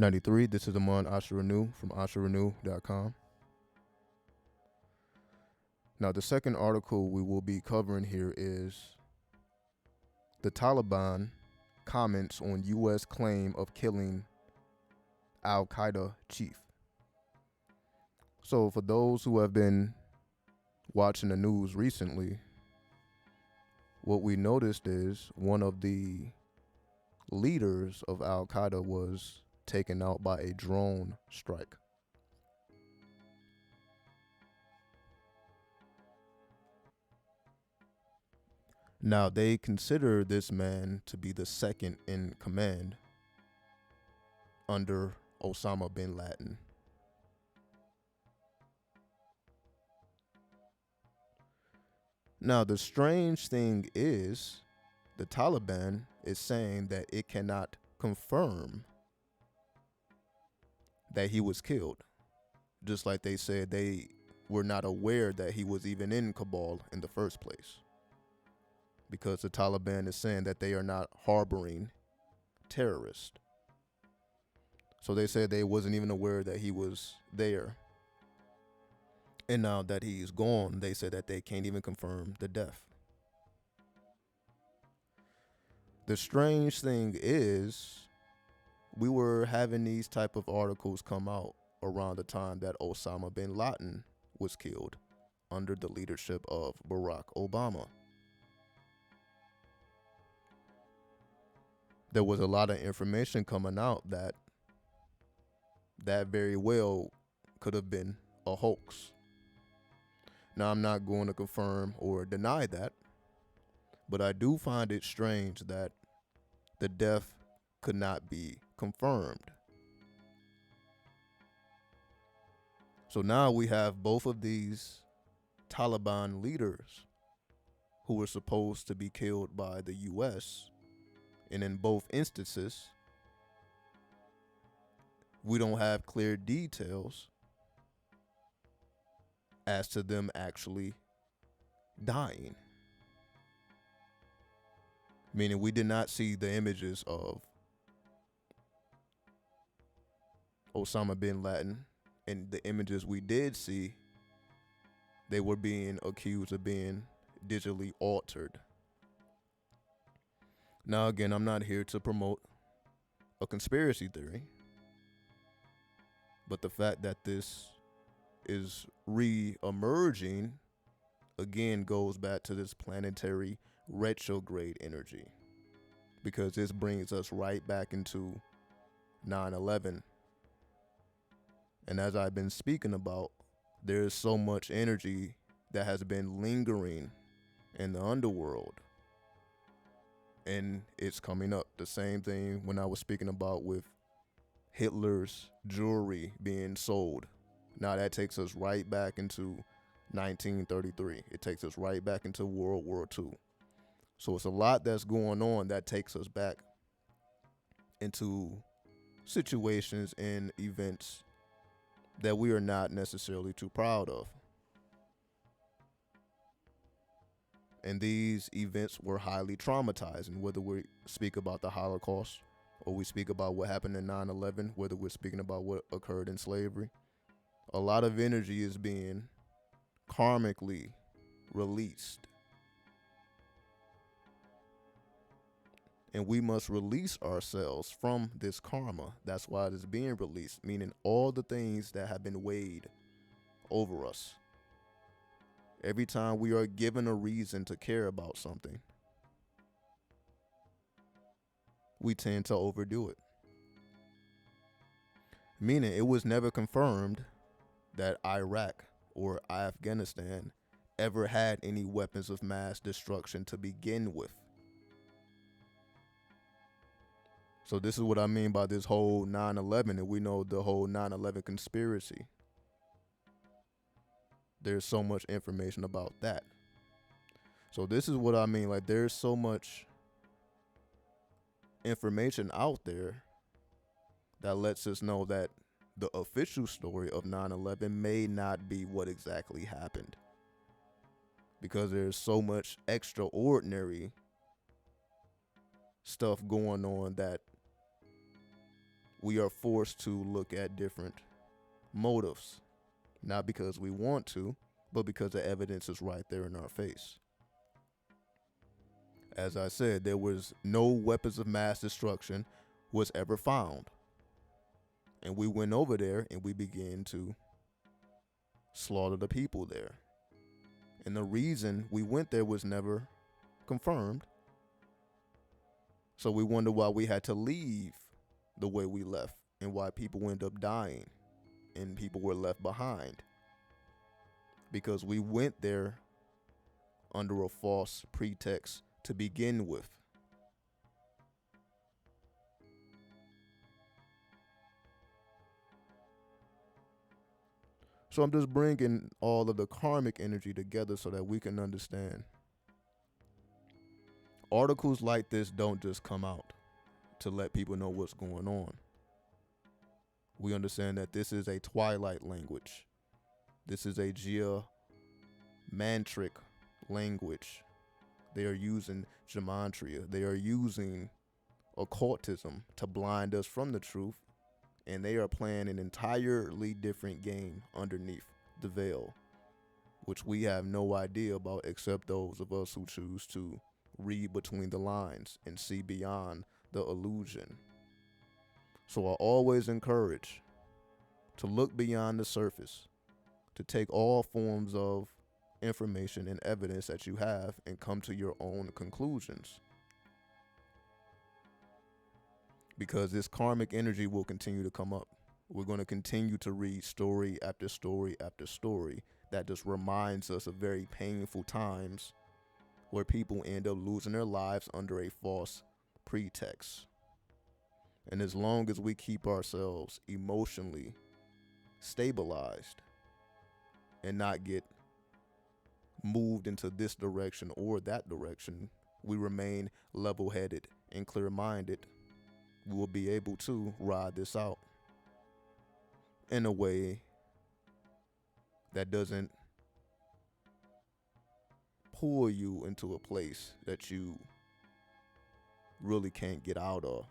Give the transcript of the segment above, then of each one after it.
93. This is Aman Asharanu from asharanu.com. Now, the second article we will be covering here is the Taliban comments on U.S. claim of killing Al-Qaeda chief. So, for those who have been watching the news recently, what we noticed is one of the leaders of Al-Qaeda was taken out by a drone strike. Now, they consider this man to be the second in command under Osama bin Laden. Now, the strange thing is the Taliban is saying that it cannot confirm that he was killed, just like they said they were not aware that he was even in Kabul in the first place, because the Taliban is saying that they are not harboring terrorists. So they said they wasn't even aware that he was there. And now that he's gone, they said that they can't even confirm the death. The strange thing is, we were having these type of articles come out around the time that Osama bin Laden was killed under the leadership of Barack Obama. There was a lot of information coming out that very well could have been a hoax. Now, I'm not going to confirm or deny that, but I do find it strange that the death could not be confirmed. So now we have both of these Taliban leaders who were supposed to be killed by the U.S., and in both instances, we don't have clear details as to them actually dying. Meaning we did not see the images of Osama bin Laden, and the images we did see, they were being accused of being digitally altered. Now, again, I'm not here to promote a conspiracy theory, but the fact that this is re-emerging again goes back to this planetary retrograde energy, because this brings us right back into 9/11. And as I've been speaking about, there's so much energy that has been lingering in the underworld, and it's coming up. The same thing when I was speaking about with Hitler's jewelry being sold. Now that takes us right back into 1933. It takes us right back into World War II. So it's a lot that's going on that takes us back into situations and events that we are not necessarily too proud of. And these events were highly traumatizing, whether we speak about the Holocaust or we speak about what happened in 9/11, whether we're speaking about what occurred in slavery. A lot of energy is being karmically released. And we must release ourselves from this karma. That's why it is being released, meaning all the things that have been weighed over us. Every time we are given a reason to care about something, we tend to overdo it. Meaning it was never confirmed that Iraq or Afghanistan ever had any weapons of mass destruction to begin with. So this is what I mean by this whole 9/11, and we know the whole 9/11 conspiracy. There's so much information about that. So this is what I mean, like there's so much information out there that lets us know that the official story of 9/11 may not be what exactly happened, because there's so much extraordinary stuff going on that we are forced to look at different motives, not because we want to, but because the evidence is right there in our face. As I said, there was no weapons of mass destruction was ever found. And we went over there and we began to slaughter the people there. And the reason we went there was never confirmed. So we wonder why we had to leave the way we left and why people end up dying and people were left behind. Because we went there under a false pretext to begin with. So I'm just bringing all of the karmic energy together so that we can understand. Articles like this don't just come out to let people know what's going on. We understand that this is a twilight language. This is a geomantric language. They are using gematria. They are using occultism to blind us from the truth. And they are playing an entirely different game underneath the veil, which we have no idea about except those of us who choose to read between the lines and see beyond the illusion. So I always encourage to look beyond the surface, to take all forms of information and evidence that you have and come to your own conclusions. Because this karmic energy will continue to come up. We're going to continue to read story after story after story that just reminds us of very painful times where people end up losing their lives under a false pretext. And as long as we keep ourselves emotionally stabilized and not get moved into this direction or that direction, we remain level-headed and clear-minded, we will be able to ride this out in a way that doesn't pull you into a place that you really can't get out of.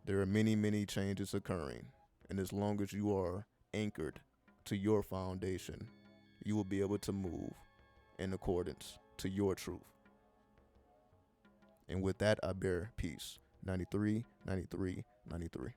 There are many, many changes occurring, and as long as you are anchored to your foundation, you will be able to move in accordance to your truth. And with that, I bear peace. 93, 93, 93.